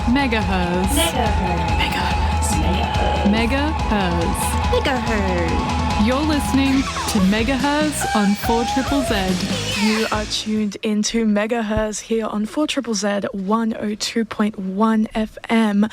MegaHerzzz. You're listening to MegaHerzzz on 4ZZZ. You are tuned into MegaHerzzz here on 4ZZZ 102.1 FM.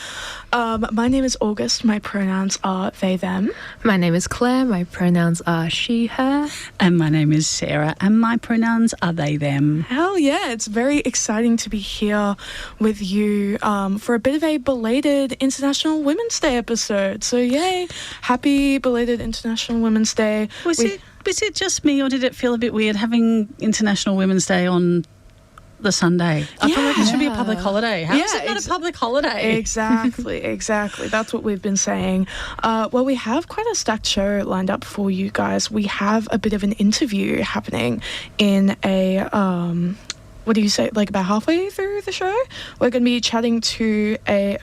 My name is August. My pronouns are they, them. My name is Claire. My pronouns are she, her. And my name is Sarah, and my pronouns are they, them. Hell yeah, it's very exciting to be here with you for a bit of a belated International Women's Day episode. So yay, happy belated International Women's Day. Was it just me, or did it feel a bit weird having International Women's Day on the Sunday? I feel like it should be a public holiday. How is it not a public holiday? Exactly. That's what we've been saying. Well, we have quite a stacked show lined up for you guys. We have a bit of an interview happening in a... what do you say, like about halfway through the show? We're going to be chatting to a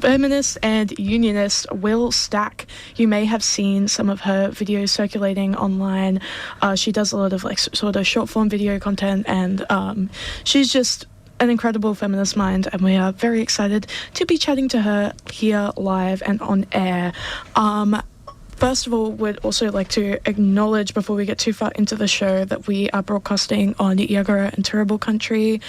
feminist and unionist, Wil Stracke. You may have seen some of her videos circulating online. She does a lot of like sort of short form video content, and she's just an incredible feminist mind, and we are very excited to be chatting to her here live and on air. First of all, we'd also like to acknowledge, before we get too far into the show, that we are broadcasting on Jaggera and Turrabul country,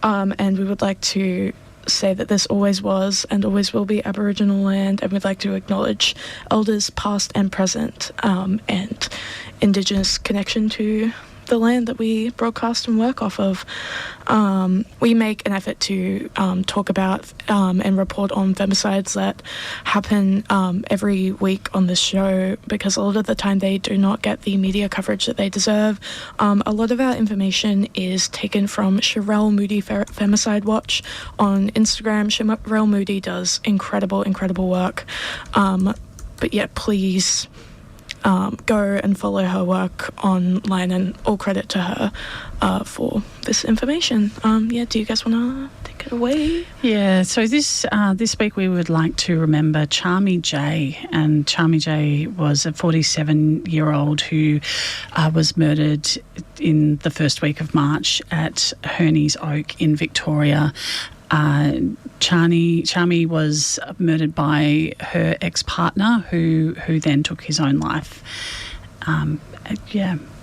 and we would like to say that this always was and always will be Aboriginal land, and we'd like to acknowledge elders past and present, and Indigenous connection to the land that we broadcast and work off of. We make an effort to talk about and report on femicides that happen every week on this show, because a lot of the time they do not get the media coverage that they deserve. A lot of our information is taken from Sherele Moody Femicide Watch on Instagram. Sherele Moody does incredible work. But yeah, please go and follow her work online, and all credit to her for this information. Do you guys want to take it away? Yeah, so this week we would like to remember Charmy J. And Charmy J was a 47-year-old who was murdered in the first week of March at Herney's Oak in Victoria. Charmy was murdered by her ex-partner who then took his own life.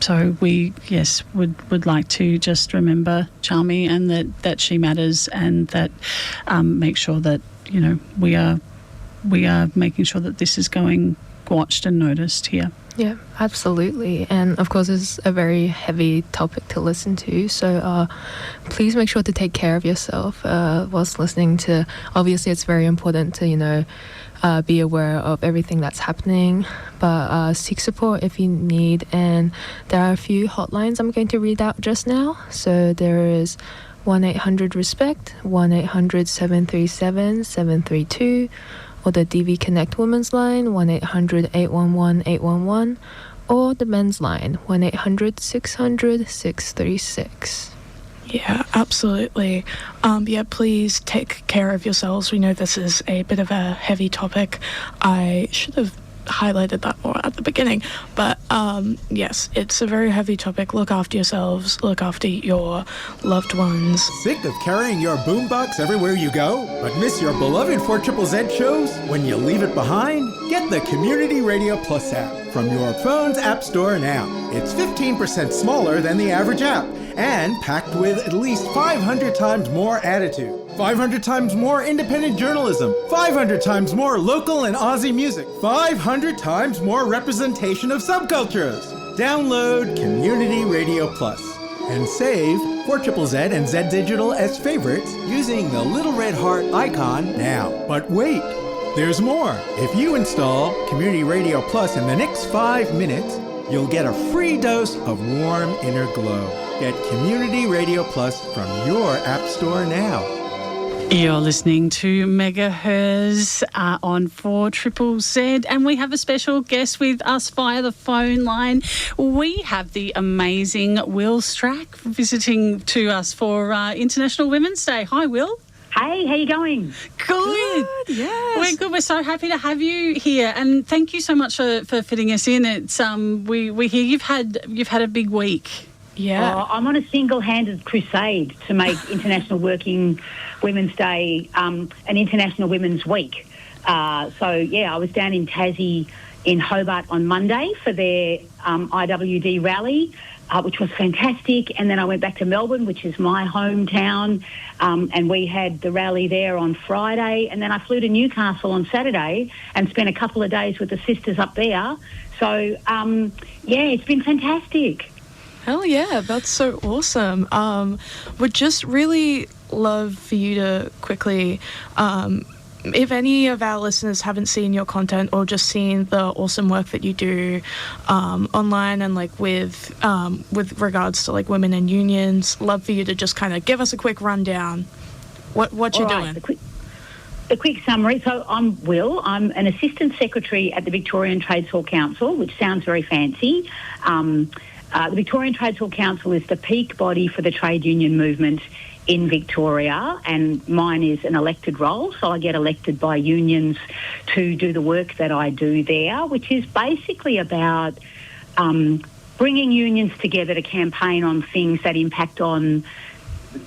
So we would like to just remember Charmy, and that she matters, and that make sure that we are making sure that this is going watched and noticed here. Yeah, absolutely. And of course, it's a very heavy topic to listen to. So please make sure to take care of yourself whilst listening to. Obviously, it's very important to, be aware of everything that's happening. But seek support if you need. And there are a few hotlines I'm going to read out just now. So there is 1-800-RESPECT, 1-800-737-732, or the DV Connect Women's Line, 1-800-811-811, or the men's line, 1-800-600-636. Yeah, absolutely. Please take care of yourselves. We know this is a bit of a heavy topic. I should have highlighted that more at the beginning, but yes, it's a very heavy topic. Look after yourselves, look after your loved ones. Sick of carrying your boombox everywhere you go, but miss your beloved 4ZZZ shows? When you leave it behind, get the Community Radio Plus app from your phone's app store now. It's 15% smaller than the average app, and packed with at least 500 times more attitude, 500 times more independent journalism, 500 times more local and Aussie music, 500 times more representation of subcultures. Download Community Radio Plus and save 4ZZZ and Z Digital as favorites using the little red heart icon now. But wait, there's more. If you install Community Radio Plus in the next 5 minutes, you'll get a free dose of warm inner glow. Get Community Radio Plus from your app store now. You're listening to MegaHerzzz on 4ZZZ, and we have a special guest with us via the phone line. We have the amazing Wil Stracke visiting to us for International Women's Day. Hi, Wil. Hey, how you going? Good. Yes. We're good. We're so happy to have you here, and thank you so much for fitting us in. It's we hear you've had a big week. Yeah. I'm on a single-handed crusade to make International Working Women's Day an International Women's Week. I was down in Tassie in Hobart on Monday for their IWD rally, which was fantastic. And then I went back to Melbourne, which is my hometown, and we had the rally there on Friday. And then I flew to Newcastle on Saturday and spent a couple of days with the sisters up there. So, it's been fantastic. Hell yeah, that's so awesome. Would just really love for you to quickly, if any of our listeners haven't seen your content or just seen the awesome work that you do online and like with regards to like women and unions, love for you to just kind of give us a quick rundown. What you're doing. The quick summary. So I'm Wil. I'm an assistant secretary at the Victorian Trades Hall Council, which sounds very fancy. The Victorian Trades Hall Council is the peak body for the trade union movement in Victoria, and mine is an elected role, so I get elected by unions to do the work that I do there, which is basically about bringing unions together to campaign on things that impact on,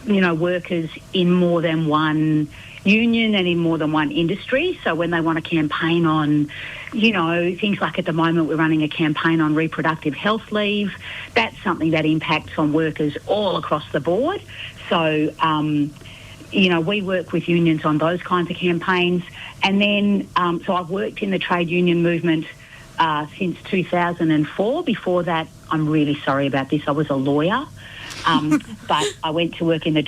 workers in more than one union and in more than one industry. So when they want to campaign on, things like at the moment we're running a campaign on reproductive health leave, that's something that impacts on workers all across the board. So, we work with unions on those kinds of campaigns. And then, so I've worked in the trade union movement since 2004. Before that, I'm really sorry about this, I was a lawyer. But I went to work in the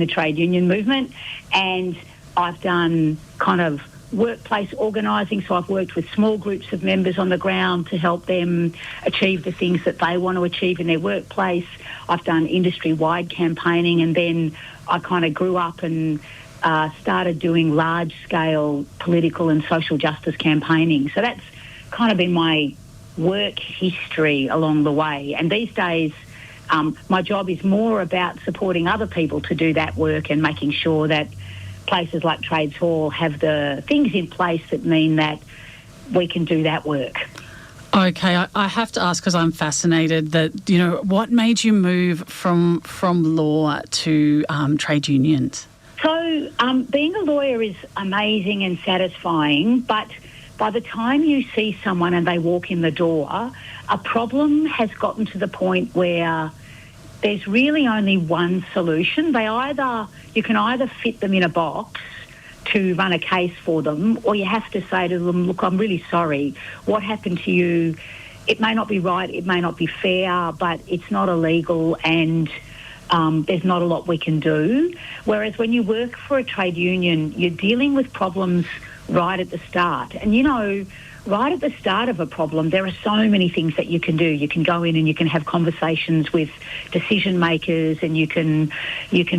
trade union movement, and I've done kind of workplace organising. So I've worked with small groups of members on the ground to help them achieve the things that they want to achieve in their workplace. I've done industry-wide campaigning, and then I kind of grew up and started doing large-scale political and social justice campaigning. So that's kind of been my work history along the way. And these days, my job is more about supporting other people to do that work and making sure that places like Trades Hall have the things in place that mean that we can do that work. Okay, I have to ask because I'm fascinated that, what made you move from law to trade unions? So being a lawyer is amazing and satisfying, but by the time you see someone and they walk in the door, a problem has gotten to the point where there's really only one solution. You can either fit them in a box to run a case for them, or you have to say to them, look, I'm really sorry. What happened to you? It may not be right, it may not be fair, but it's not illegal, and there's not a lot we can do. Whereas when you work for a trade union, you're dealing with problems right at the start. And, right at the start of a problem, there are so many things that you can do. You can go in and you can have conversations with decision makers, and you can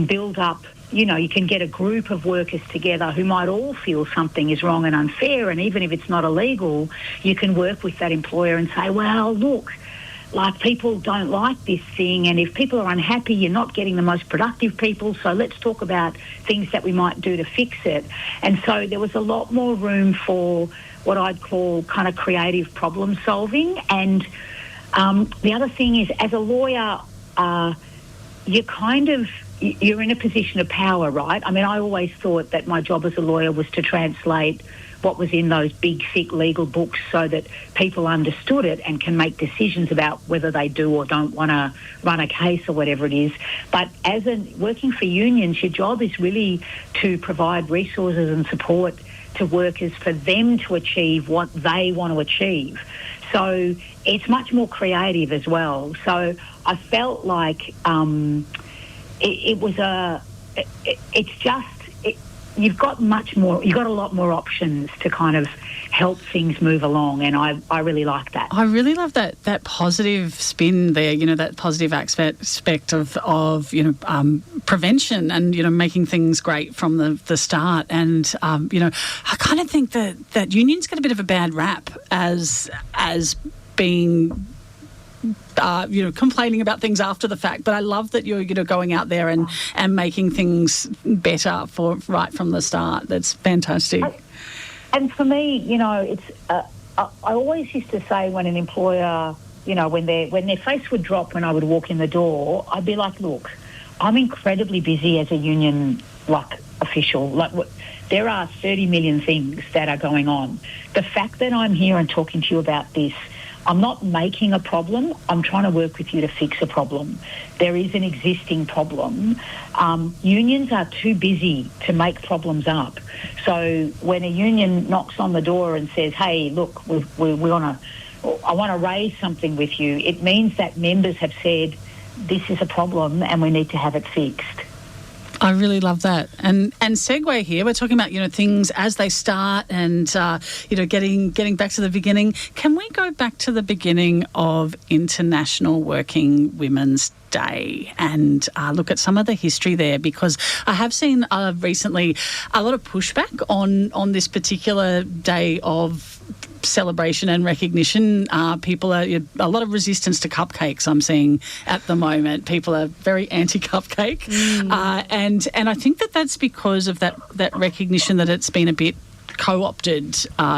build up, you can get a group of workers together who might all feel something is wrong and unfair, and even if it's not illegal, you can work with that employer and say, well, look, like people don't like this thing, and if people are unhappy, you're not getting the most productive people, so let's talk about things that we might do to fix it. And so there was a lot more room for what I'd call kind of creative problem solving. And the other thing is, as a lawyer, you're in a position of power, right? I mean, I always thought that my job as a lawyer was to translate what was in those big, thick legal books so that people understood it and can make decisions about whether they do or don't want to run a case or whatever it is. But working for unions, your job is really to provide resources and support to workers for them to achieve what they want to achieve. So it's much more creative as well. So I felt like you've got a lot more options to kind of help things move along, and I really like that. I really love that positive spin there, that positive aspect of prevention and, making things great from the start. And, I kind of think that unions get a bit of a bad rap as being complaining about things after the fact, but I love that you're going out there and making things better right from the start. That's fantastic. And for me, it's I always used to say when an employer you know, when their face would drop when I would walk in the door, I'd be like, look, I'm incredibly busy as a union official. There are 30 million things that are going on. The fact that I'm here and talking to you about this, I'm not making a problem. I'm trying to work with you to fix a problem. There is an existing problem. Unions are too busy to make problems up. So when a union knocks on the door and says, hey, look, I want to raise something with you, it means that members have said, this is a problem and we need to have it fixed. I really love that. And segue here, we're talking about, you know, things as they start and, you know, getting back to the beginning. Can we go back to the beginning of International Working Women's Day and look at some of the history there? Because I have seen recently a lot of pushback on this particular day of celebration and recognition. People are a lot of resistance to cupcakes. I'm seeing at the moment people are very anti-cupcake, and I think that's because of that recognition that it's been a bit co-opted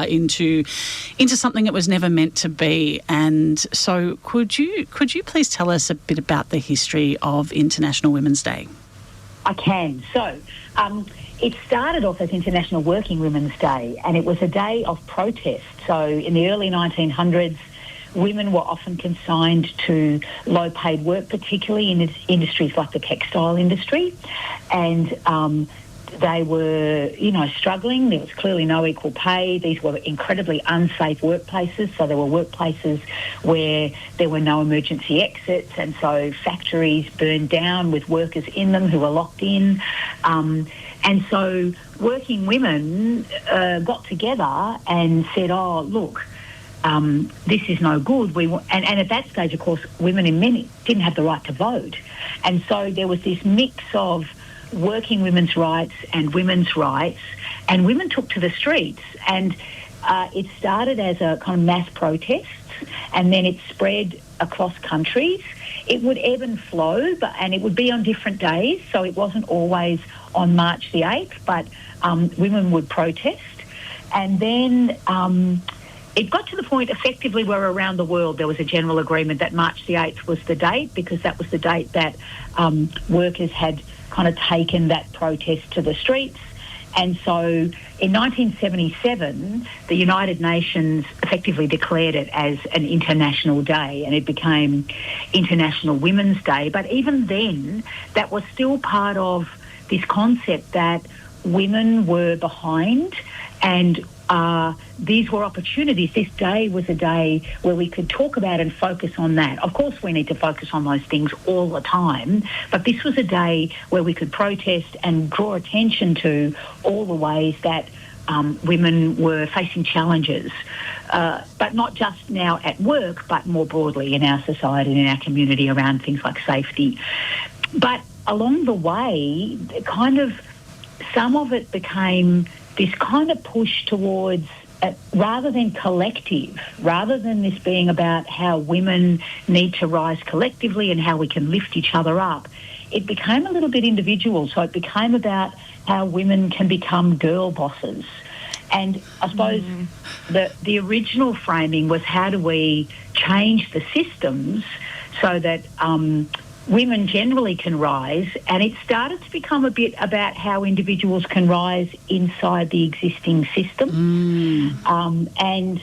into something it was never meant to be. And so, could you please tell us a bit about the history of International Women's Day? I can. So. It started off as International Working Women's Day, and it was a day of protest. So in the early 1900s, women were often consigned to low-paid work, particularly in industries like the textile industry, and they were, you know, struggling. There was clearly no equal pay. These were incredibly unsafe workplaces. So there were workplaces where there were no emergency exits, and so factories burned down with workers in them who were locked in. And so working women got together and said, oh, look, this is no good. And at that stage, of course, women in many didn't have the right to vote. And so there was this mix of working women's rights and women's rights, and women took to the streets. And it started as a kind of mass protests, and then it spread across countries. It would ebb and flow, and it would be on different days, so it wasn't always on March the 8th, but women would protest. And then it got to the point effectively where around the world there was a general agreement that March the 8th was the date, because that was the date that workers had kind of taken that protest to the streets. And so in 1977, the United Nations effectively declared it as an international day, and it became International Women's Day. But even then, that was still part of this concept that women were behind, and these were opportunities. This day was a day where we could talk about and focus on that. Of course, we need to focus on those things all the time, but this was a day where we could protest and draw attention to all the ways that women were facing challenges, but not just now at work, but more broadly in our society and in our community around things like safety. But along the way, some of it became this kind of push towards, rather than collective, rather than this being about how women need to rise collectively and how we can lift each other up, it became a little bit individual. So it became about how women can become girl bosses. And I suppose the original framing was, how do we change the systems so that women generally can rise, and it started to become a bit about how individuals can rise inside the existing system. And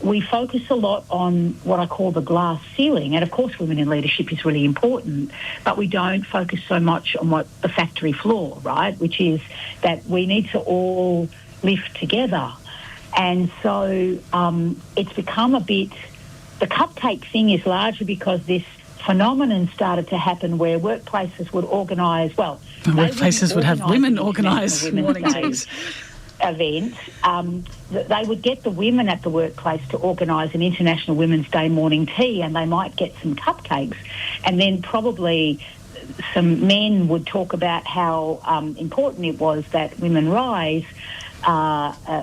we focus a lot on what I call the glass ceiling, and of course women in leadership is really important, but we don't focus so much on what the factory floor, right, which is that we need to all lift together. And so it's become a bit, the cupcake thing is largely because this phenomenon started to happen where workplaces would organise, workplaces would have women organise morning teas events. They would get the women at the workplace to organise an International Women's Day morning tea, and they might get some cupcakes, and then probably some men would talk about how important it was that women rise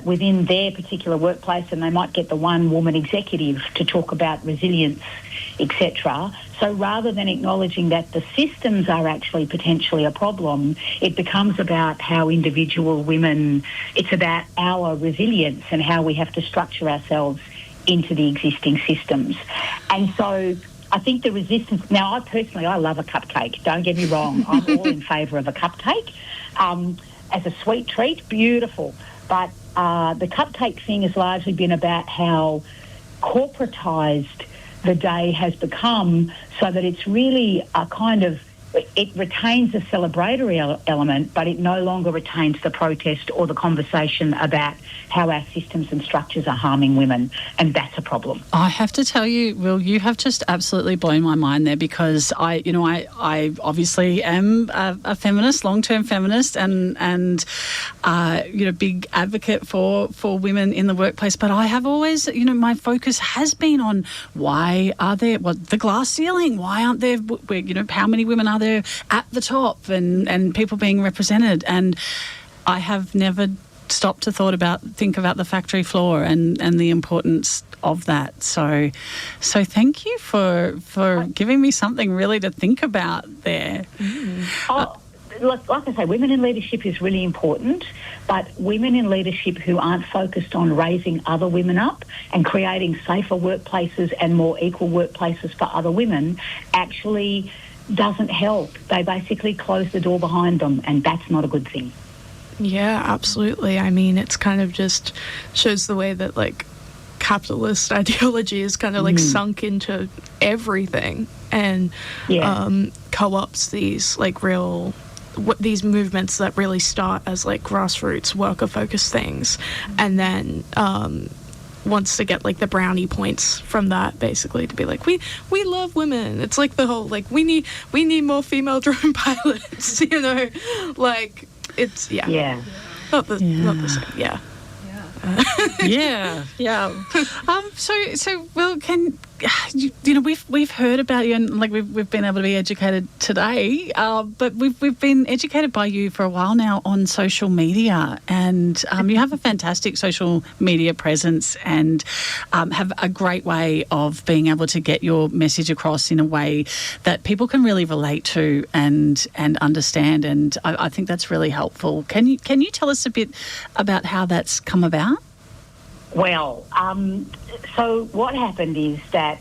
within their particular workplace, and they might get the one woman executive to talk about resilience, etc. So rather than acknowledging that the systems are actually potentially a problem, it becomes about how individual women, it's about our resilience and how we have to structure ourselves into the existing systems. And so I think the resistance... Now, I love a cupcake. Don't get me wrong. I'm all in favour of a cupcake. As a sweet treat, beautiful. But the cupcake thing has largely been about how corporatised the day has become, so that it's really a kind of... It retains a celebratory element, but it no longer retains the protest or the conversation about how our systems and structures are harming women, and that's a problem. I have to tell you, Wil, you have just absolutely blown my mind there, because I obviously am a feminist, long-term feminist, and big advocate for women in the workplace. But I have always, my focus has been on why are there the glass ceiling? Why aren't there? How many women are there at the top and people being represented? And I have never stopped to think about the factory floor and the importance of that. So thank you for giving me something really to think about there. Like I say, women in leadership is really important, but women in leadership who aren't focused on raising other women up and creating safer workplaces and more equal workplaces for other women actually doesn't help. They basically close the door behind them, and that's not a good thing. Yeah, absolutely. I mean, it's kind of just shows the way that, like, capitalist ideology is kind of, like, sunk into everything, and co-ops these, like, these movements that really start as, like, grassroots worker-focused things, and then wants to get, like, the brownie points from that, basically, to be like, we love women. It's like the whole, like, we need more female drone pilots, like, it's not the same. So Wil, we've heard about you, and like we've been able to be educated today, but we've been educated by you for a while now on social media, and you have a fantastic social media presence, and have a great way of being able to get your message across in a way that people can really relate to and understand, and I think that's really helpful. Can you tell us a bit about how that's come about? Well, so what happened is that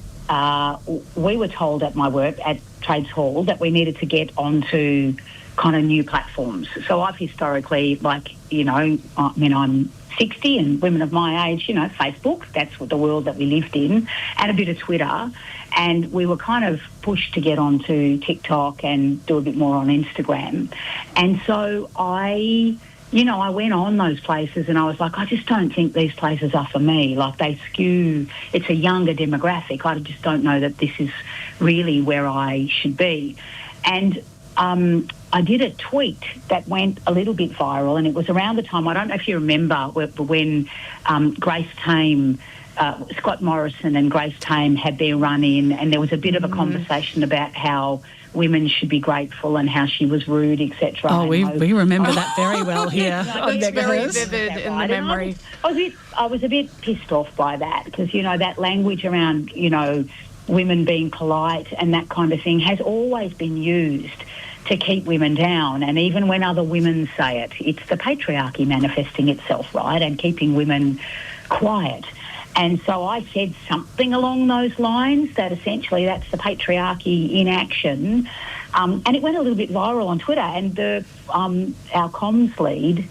we were told at my work at Trades Hall that we needed to get onto kind of new platforms. So I've historically, I'm 60 and women of my age, Facebook, that's what the world that we lived in, and a bit of Twitter. And we were kind of pushed to get onto TikTok and do a bit more on Instagram. And so I went on those places and I was like, I just don't think these places are for me. Like, they skew, it's a younger demographic. I just don't know that this is really where I should be. And I did a tweet that went a little bit viral, and it was around the time, I don't know if you remember, when Grace Tame, Scott Morrison and Grace Tame had their run-in, and there was a bit of a conversation about how women should be grateful and how she was rude, etc. Oh, we remember that very well here on That's very MegaHerzzz. vivid in the memory. I was a bit pissed off by that, because, that language around, women being polite and that kind of thing has always been used to keep women down. And even when other women say it, it's the patriarchy manifesting itself, right, and keeping women quiet. And so I said something along those lines, that essentially that's the patriarchy in action. And it went a little bit viral on Twitter. And our comms lead,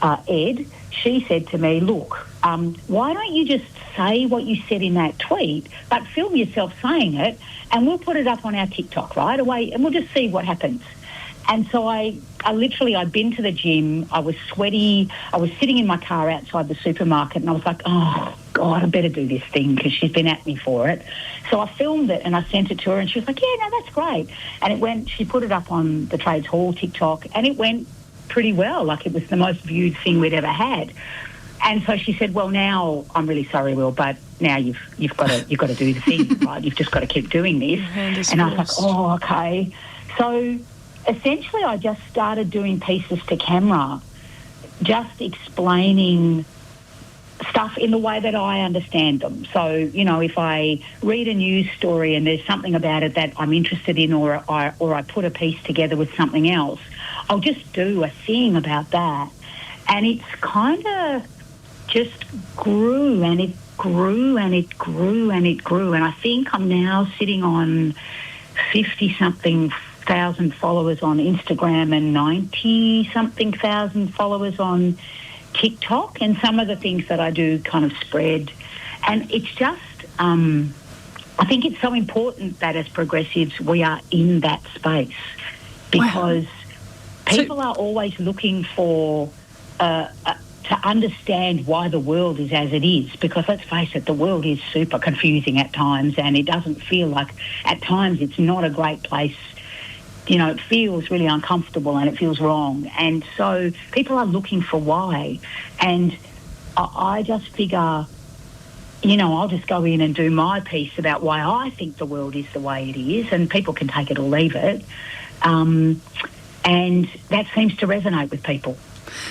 Ed, she said to me, look, why don't you just say what you said in that tweet, but film yourself saying it, and we'll put it up on our TikTok right away, and we'll just see what happens. And so I'd been to the gym, I was sweaty, I was sitting in my car outside the supermarket, and I was like, oh, God, I better do this thing, because she's been at me for it. So I filmed it and I sent it to her, and she was like, yeah, no, that's great. And she put it up on the Trades Hall TikTok, and it went pretty well. Like, it was the most viewed thing we'd ever had. And so she said, well, now, I'm really sorry, Wil, but now you've got to do the thing, right? You've just got to keep doing this. And I was like, oh, okay. So essentially I just started doing pieces to camera, just explaining stuff in the way that I understand them. So, if I read a news story and there's something about it that I'm interested in, or I put a piece together with something else, I'll just do a thing about that. And it's kind of just grew, and it grew and it grew and it grew. And I think I'm now sitting on 50-something thousand followers on Instagram and 90-something thousand followers on TikTok. And some of the things that I do kind of spread. And it's just, I think it's so important that as progressives we are in that space, because people are always looking for to understand why the world is as it is, because let's face it, the world is super confusing at times, and it doesn't feel like, at times it's not a great place. You know, it feels really uncomfortable and it feels wrong. And so people are looking for why. And I just figure, you know, I'll just go in and do my piece about why I think the world is the way it is, and people can take it or leave it. And that seems to resonate with people.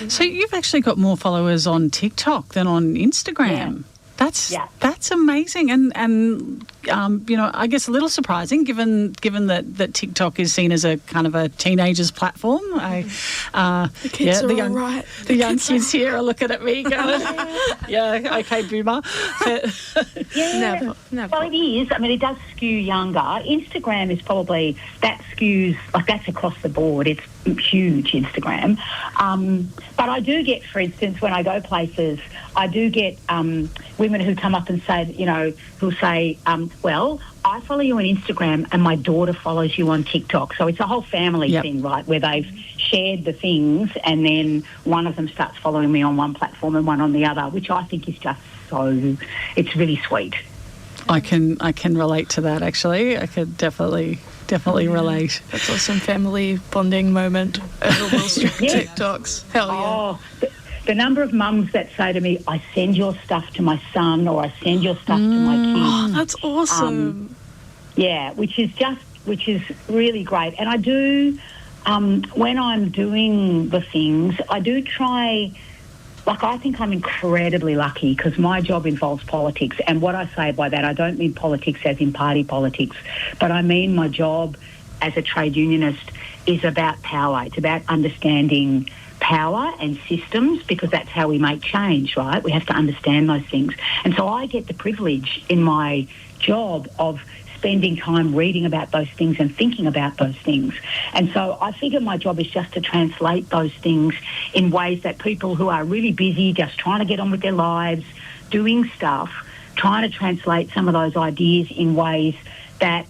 So you've actually got more followers on TikTok than on Instagram. That's amazing, and you know, I guess a little surprising given that TikTok is seen as a kind of a teenagers platform. The kids are all right. The young kids here are looking at me going, "Yeah, okay, boomer." Never. Well, it is. I mean, it does skew younger. Instagram is probably, that skews, like, that's across the board. It's huge, Instagram. But I do get, for instance, when I go places, I do get women who come up and say, you know, who'll say, well, I follow you on Instagram and my daughter follows you on TikTok. So it's a whole family thing, right, where they've shared the things, and then one of them starts following me on one platform and one on the other, which I think is just so, it's really sweet. I can relate to that, actually. I could definitely relate. That's awesome family bonding moment over Wil Stracke TikToks. Hell yeah. The number of mums that say to me, I send your stuff to my son, or I send your stuff to my kids. Oh, that's awesome. Which is really great. And I do, when I'm doing the things, I do try, like, I think I'm incredibly lucky because my job involves politics. And what I say by that, I don't mean politics as in party politics, but I mean my job as a trade unionist is about power. It's about understanding power and systems, because that's how we make change, right? We have to understand those things. And so I get the privilege in my job of spending time reading about those things and thinking about those things. And so I figure my job is just to translate those things in ways that people who are really busy, just trying to get on with their lives, doing stuff, trying to translate some of those ideas in ways that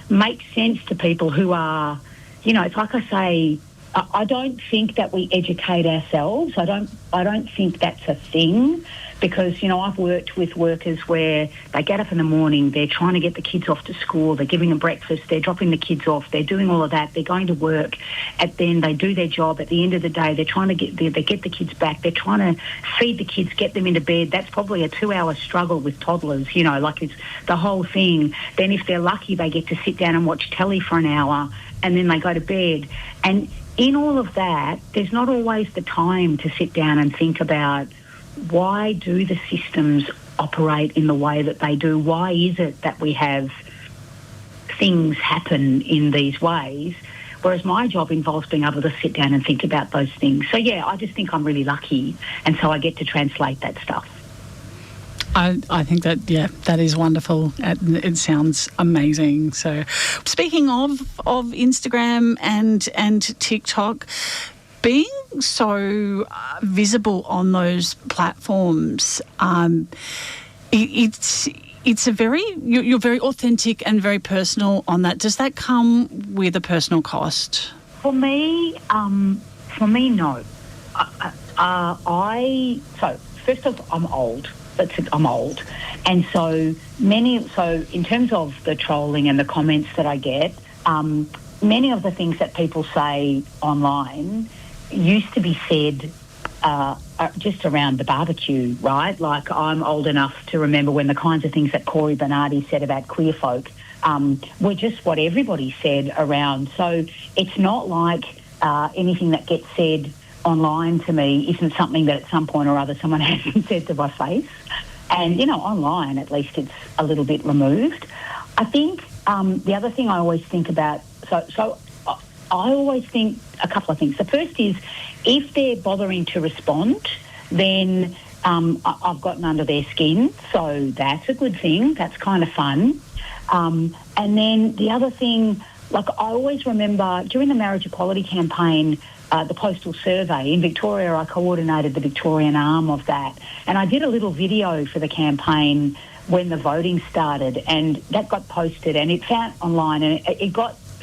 make sense to people who are, you know, it's like I say, I don't think that we educate ourselves. I don't think that's a thing, because, you know, I've worked with workers where they get up in the morning, they're trying to get the kids off to school, they're giving them breakfast, they're dropping the kids off, they're doing all of that, they're going to work, and then they do their job. At the end of the day, they're trying to get the kids back, they're trying to feed the kids, get them into bed. That's probably a 2-hour struggle with toddlers, you know, like, it's the whole thing. Then if they're lucky, they get to sit down and watch telly for an hour, and then they go to bed. And in all of that, there's not always the time to sit down and think about, why do the systems operate in the way that they do? Why is it that we have things happen in these ways? Whereas my job involves being able to sit down and think about those things. So, yeah, I just think I'm really lucky, and so I get to translate that stuff. I think that, that is wonderful. It sounds amazing. So, speaking of Instagram and TikTok, being so visible on those platforms, it's a very, you're very authentic and very personal on that. Does that come with a personal cost? For me, no. So first off, I'm old. I'm old, and so in terms of the trolling and the comments that I get, many of the things that people say online used to be said just around the barbecue, right? Like, I'm old enough to remember when the kinds of things that Corey Bernardi said about queer folk were just what everybody said around. So it's not like anything that gets said online to me isn't something that at some point or other someone hasn't said to my face. And, you know, online at least it's a little bit removed. I think the other thing I always think about, so I always think a couple of things. The first is, if they're bothering to respond, then I've gotten under their skin, so that's a good thing. That's kind of fun. And then the other thing, like I always remember during the marriage equality campaign, the postal survey in Victoria, I coordinated the Victorian arm of that. And I did a little video for the campaign when the voting started, and that got posted and it found online, and it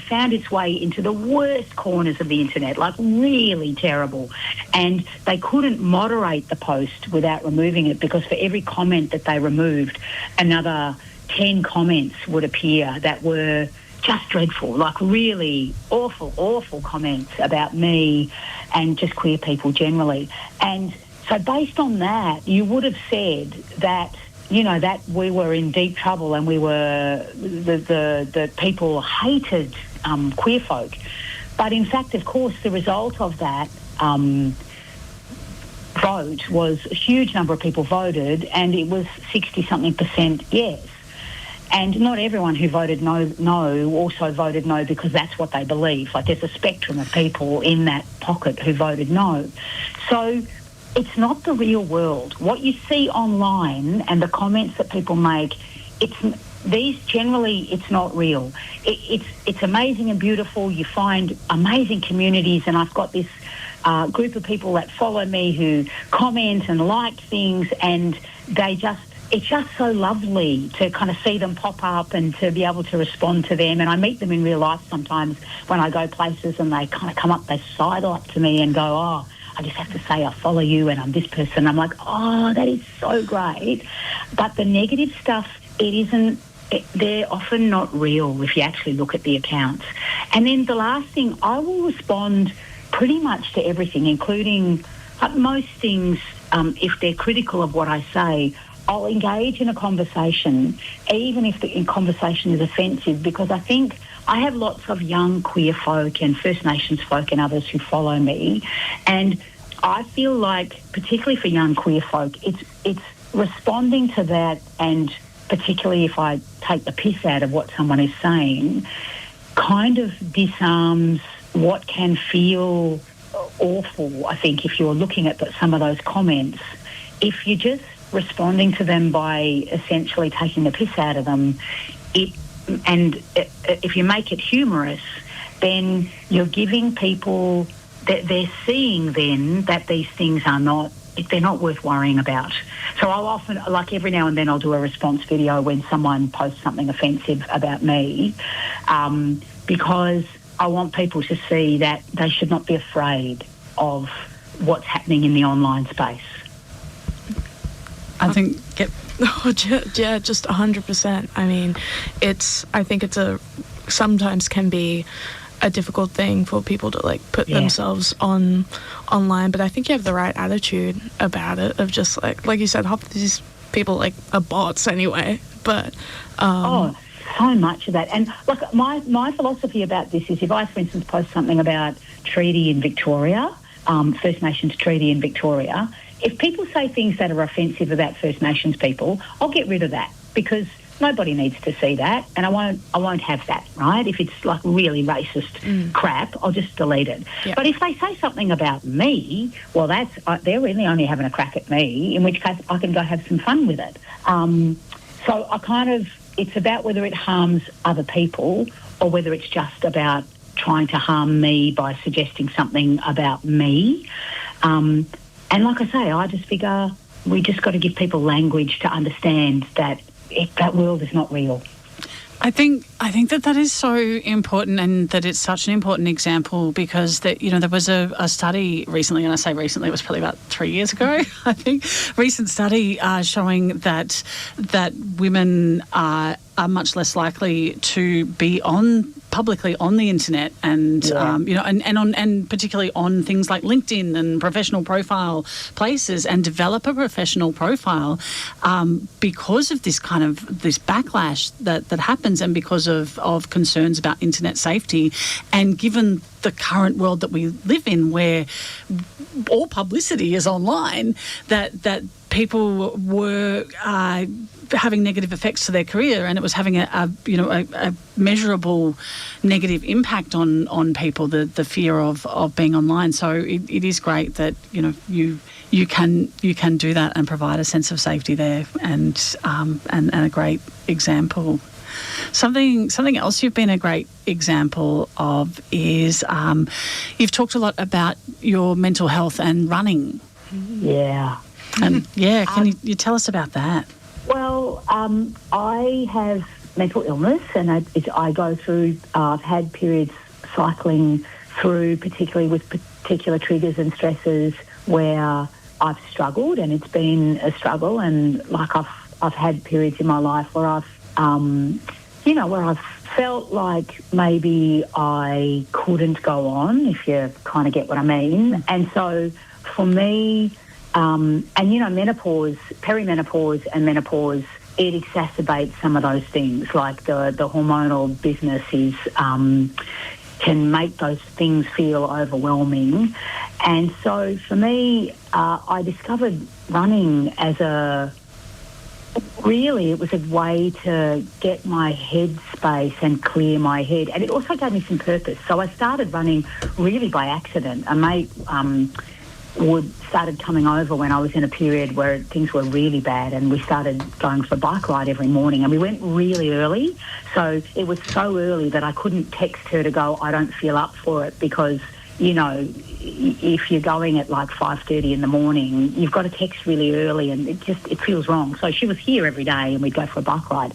found its way into the worst corners of the internet, like really terrible. And they couldn't moderate the post without removing it, because for every comment that they removed, another 10 comments would appear that were just dreadful, like really awful comments about me and just queer people generally. And so based on that, you would have said that, you know, that we were in deep trouble and we were, the people hated queer folk. But in fact, of course, the result of that vote was a huge number of people voted, and it was 60-something% yes. And not everyone who voted no also voted no because that's what they believe. Like there's a spectrum of people in that pocket who voted no. So it's not the real world. What you see online and the comments that people make, it's not real. It's amazing and beautiful. You find amazing communities, and I've got this group of people that follow me who comment and like things, and it's just so lovely to kind of see them pop up and to be able to respond to them. And I meet them in real life sometimes when I go places, and they kind of come up, they sidle up to me and go, oh, I just have to say I follow you and I'm this person. I'm like, oh, that is so great. But the negative stuff, they're often not real if you actually look at the accounts. And then the last thing, I will respond pretty much to everything, including most things, if they're critical of what I say. I'll engage in a conversation, even if the conversation is offensive, because I think I have lots of young queer folk and First Nations folk and others who follow me, and I feel like, particularly for young queer folk, it's responding to that, and particularly if I take the piss out of what someone is saying, kind of disarms what can feel awful, I think, if you're looking at some of those comments. If you just responding to them by essentially taking the piss out of them, if you make it humorous, then you're giving people that they're seeing then that these things they're not worth worrying about. So I'll often, like every now and then, I'll do a response video when someone posts something offensive about me, because I want people to see that they should not be afraid of what's happening in the online space. I think, yeah, just 100%. I mean, I think sometimes can be a difficult thing for people to like put themselves online, but I think you have the right attitude about it, of just like you said, half of these people like are bots anyway, but so much of that. And look, my philosophy about this is, if I, for instance, post something about treaty in Victoria, First Nations treaty in Victoria, if people say things that are offensive about First Nations people, I'll get rid of that, because nobody needs to see that, and I won't have that, right? If it's like really racist crap, I'll just delete it. Yep. But if they say something about me, well, they're really only having a crack at me, in which case I can go have some fun with it. So it's about whether it harms other people or whether it's just about trying to harm me by suggesting something about me. And like I say, I just figure we just got to give people language to understand that that world is not real. I think that is so important, and that it's such an important example, because that, you know, there was a study recently, and I say recently, it was probably about 3 years ago, I think, recent study showing that women are much less likely to be publicly on the internet, and and particularly on things like LinkedIn and professional profile places, and develop a professional profile because of this kind of this backlash that happens, and because of concerns about internet safety. And given the current world that we live in, where all publicity is online, that people were having negative effects to their career, and it was having a measurable negative impact on people, the fear of being online. So it is great that, you know, you can do that and provide a sense of safety there, and a great example. Something else you've been a great example of is you've talked a lot about your mental health and running. Yeah. And can you tell us about that? Well, I have mental illness, and I go through. I've had periods cycling through, particularly with particular triggers and stresses, where I've struggled, and it's been a struggle. And like I've had periods in my life where I've where I've felt like maybe I couldn't go on, if you kind of get what I mean. And so for me, menopause, perimenopause and menopause, it exacerbates some of those things. Like the hormonal business can make those things feel overwhelming. And so for me, I discovered running as it was a way to get my head space and clear my head. And it also gave me some purpose. So I started running really by accident. A mate started coming over when I was in a period where things were really bad, and we started going for a bike ride every morning, and we went really early. So it was so early that I couldn't text her to go, I don't feel up for it, because, if you're going at like 5:30 in the morning, you've got to text really early, and it feels wrong. So she was here every day, and we'd go for a bike ride.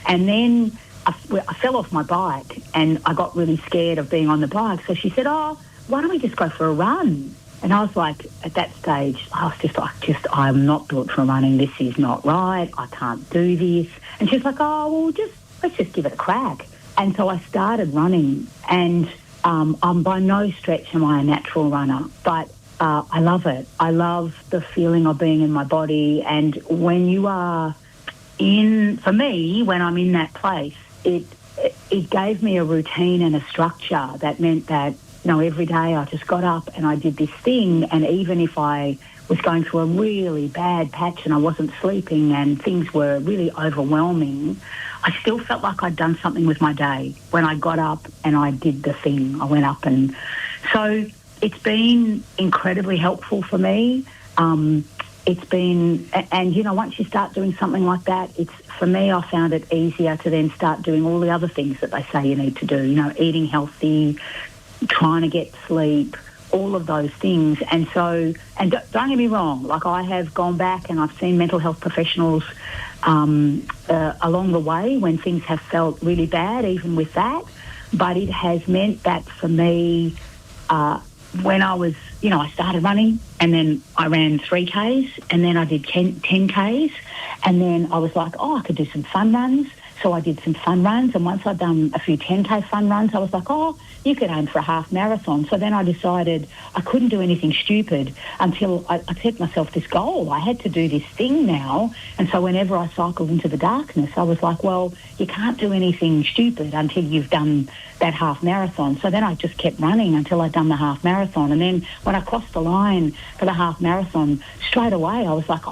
And then I fell off my bike, and I got really scared of being on the bike. So she said, why don't we just go for a run? And I was like, at that stage, I was just like, I'm not built for running. This is not right. I can't do this. And she's like, let's just give it a crack. And so I started running, and I'm by no stretch am I a natural runner, but I love it. I love the feeling of being in my body. And when you are for me, when I'm in that place, it gave me a routine and a structure that meant that, every day I just got up and I did this thing. And even if I was going through a really bad patch and I wasn't sleeping and things were really overwhelming, I still felt like I'd done something with my day when I got up and I did the thing. I went up, and so it's been incredibly helpful for me. It's been, and once you start doing something like that, for me, I found it easier to then start doing all the other things that they say you need to do, eating healthy, trying to get sleep, all of those things. And so, and don't get me wrong, like I have gone back and I've seen mental health professionals along the way when things have felt really bad, even with that. But it has meant that for me, when I was, I started running, and then I ran 3Ks, and then I did 10Ks, and then I was like, I could do some fun runs. So I did some fun runs, and once I'd done a few 10K fun runs, I was like, you could aim for a half marathon. So then I decided I couldn't do anything stupid until I set myself this goal. I had to do this thing now. And so whenever I cycled into the darkness, I was like, well, you can't do anything stupid until you've done that half marathon. So then I just kept running until I'd done the half marathon. And then when I crossed the line for the half marathon, straight away I was like,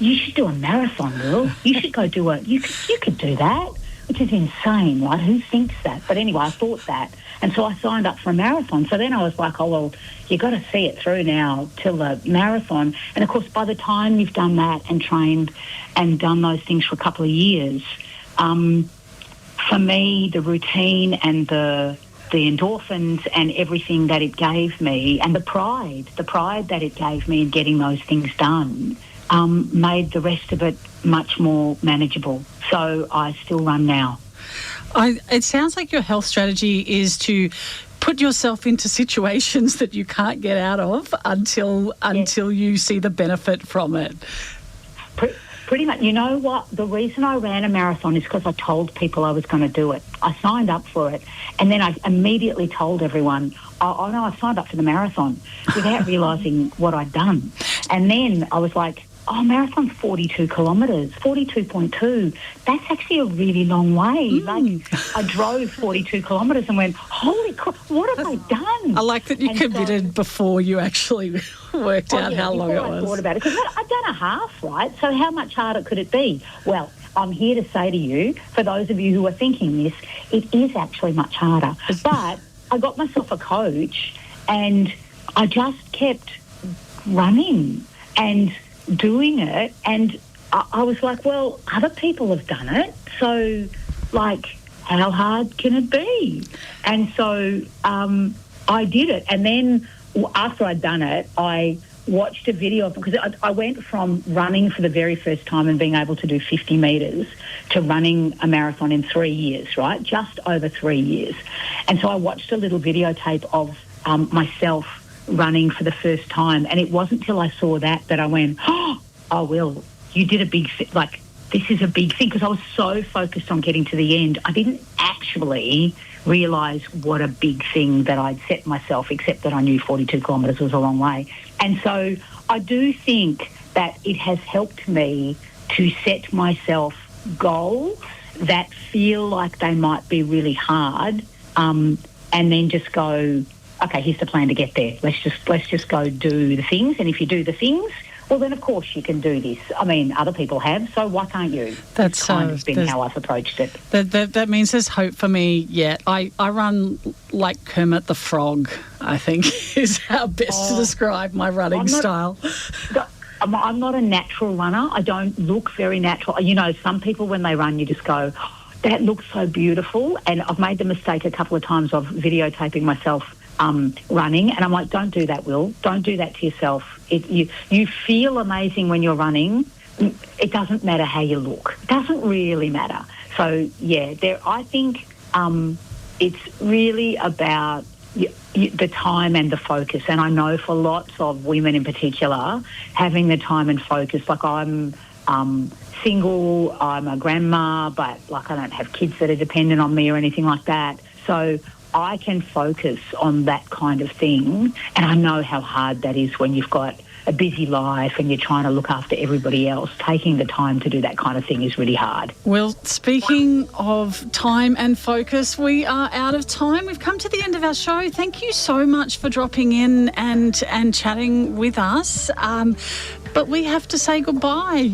you should do a marathon, Wil. You should go do it. You could do that, which is insane, right? Who thinks that? But anyway, I thought that. And so I signed up for a marathon. So then I was like, you got to see it through now till the marathon. And, of course, by the time you've done that and trained and done those things for a couple of years, for me, the routine and the endorphins and everything that it gave me, and the pride that it gave me in getting those things done, made the rest of it much more manageable. So I still run now. It sounds like your health strategy is to put yourself into situations that you can't get out of until you see the benefit from it. Pretty much. You know what? The reason I ran a marathon is because I told people I was going to do it. I signed up for it, and then I immediately told everyone, I signed up for the marathon without realising what I'd done. And then I was like, marathon's 42 kilometres, 42.2. That's actually a really long way. Like, I drove 42 kilometres and went, holy crap, what have I done? I like that you committed before you actually worked out how long it was. I thought about it, because I'd done a half, right? So how much harder could it be? Well, I'm here to say to you, for those of you who are thinking this, it is actually much harder. But I got myself a coach, and I just kept running. and doing it, and I was like, well, other people have done it, so, like, how hard can it be? And so I did it, and then after I'd done it, I watched a video of, because I went from running for the very first time and being able to do 50 metres to running a marathon in 3 years, right? Just over 3 years. And so I watched a little videotape of myself running for the first time, and it wasn't till I saw that I went, oh, Wil, you did a big thing. Like, this is a big thing, because I was so focused on getting to the end. I didn't actually realise what a big thing that I'd set myself, except that I knew 42 kilometres was a long way. And so I do think that it has helped me to set myself goals that feel like they might be really hard, and then just go, okay, here's the plan to get there. Let's just go do the things. And if you do the things, well, then, of course, you can do this. I mean, other people have, so why can't you? That's kind of been how I've approached it. That means there's hope for me yet. I run like Kermit the Frog, I think, is how best to describe my running style. I'm not a natural runner. I don't look very natural. You know, some people, when they run, you just go, oh, that looks so beautiful. And I've made the mistake a couple of times of videotaping myself running, and I'm like, don't do that, Wil. Don't do that to yourself. You feel amazing when you're running. It doesn't matter how you look. It doesn't really matter. So, yeah, I think it's really about the time and the focus. And I know for lots of women in particular, having the time and focus, like I'm single, I'm a grandma, but like I don't have kids that are dependent on me or anything like that. So I can focus on that kind of thing, and I know how hard that is when you've got a busy life and you're trying to look after everybody else. Taking the time to do that kind of thing is really hard. Well, speaking of time and focus, we are out of time. We've come to the end of our show. Thank you so much for dropping in and chatting with us. But we have to say goodbye.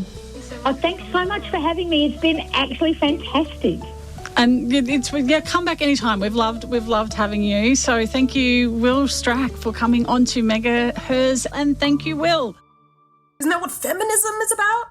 Oh, thanks so much for having me. It's been actually fantastic. And come back anytime. We've loved having you. So thank you, Wil Stracke, for coming on to MegaHerzzz, and thank you, Wil. Isn't that what feminism is about?